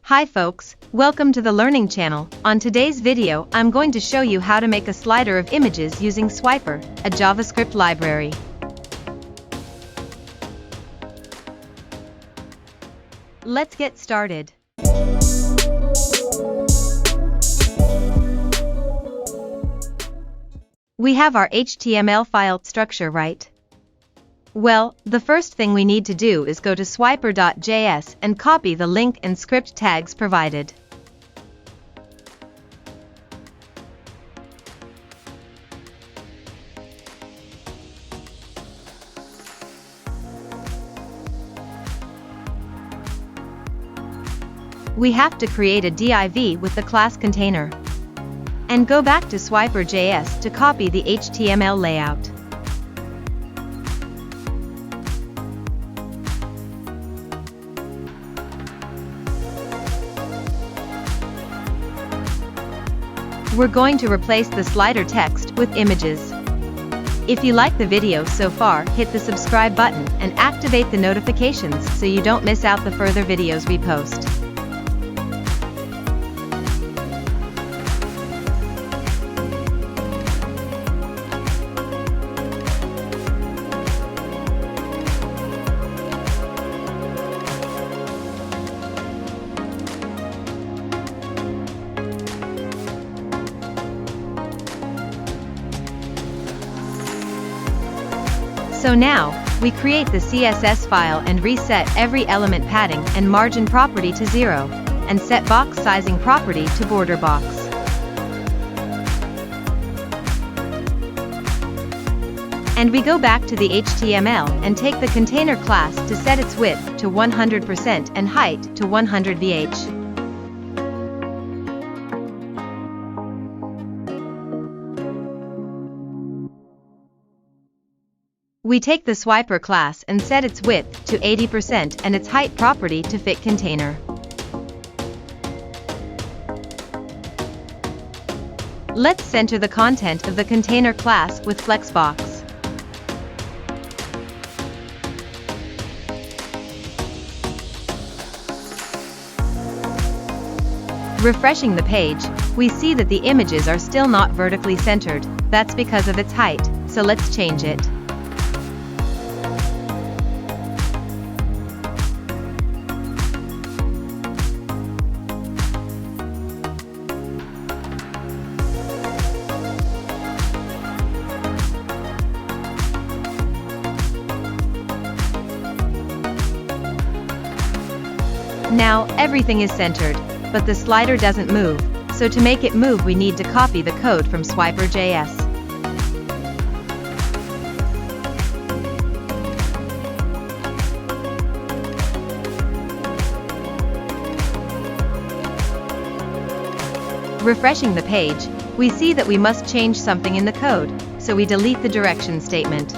Hi folks, welcome to the Learning Channel. On today's video, I'm going to show you how to make a slider of images using Swiper, a JavaScript library. Let's get started. We have our HTML file structure, right? Well, the first thing we need to do is go to swiper.js and copy the link and script tags provided. We have to create a div with the class container. And go back to swiper.js to copy the HTML layout. We're going to replace the slider text with images. If you like the video so far, hit the subscribe button and activate the notifications so you don't miss out the further videos we post. So now, we create the CSS file and reset every element padding and margin property to 0, and set box sizing property to border box. And we go back to the HTML and take the container class to set its width to 100% and height to 100 VH. We take the Swiper class and set its width to 80% and its height property to fit container. Let's center the content of the container class with flexbox. Refreshing the page, we see that the images are still not vertically centered. That's because of its height, so let's change it. Now, everything is centered, but the slider doesn't move, so to make it move we need to copy the code from Swiper.js. Refreshing the page, we see that we must change something in the code, so we delete the direction statement.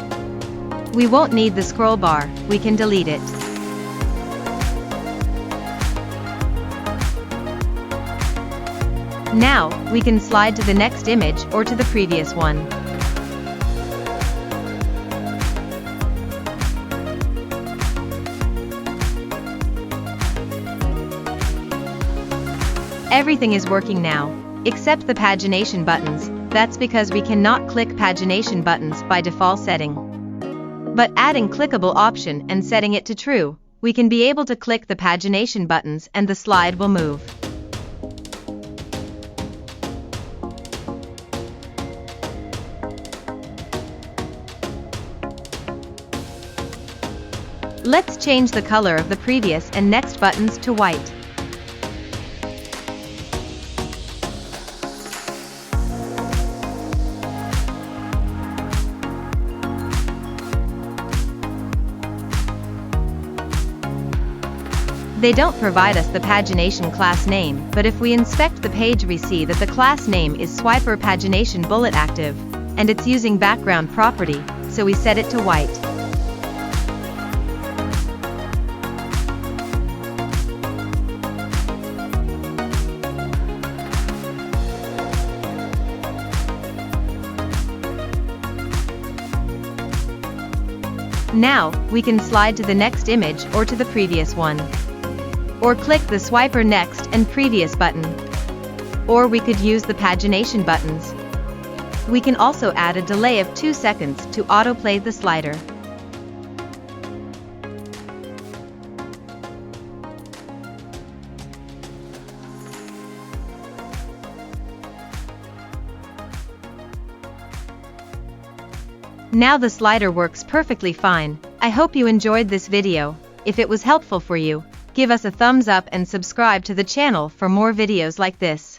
We won't need the scroll bar, we can delete it. Now, we can slide to the next image or to the previous one. Everything is working now, except the pagination buttons. That's because we cannot click pagination buttons by default setting. But adding clickable option and setting it to true, we can be able to click the pagination buttons and the slide will move. Let's change the color of the previous and next buttons to white. They don't provide us the pagination class name, but if we inspect the page we see that the class name is Swiper pagination bullet active, and it's using background property, so we set it to white. Now, we can slide to the next image or to the previous one. Or click the swiper next and previous button. Or we could use the pagination buttons. We can also add a delay of 2 seconds to autoplay the slider. Now the slider works perfectly fine. I hope you enjoyed this video. If it was helpful for you, give us a thumbs up and subscribe to the channel for more videos like this.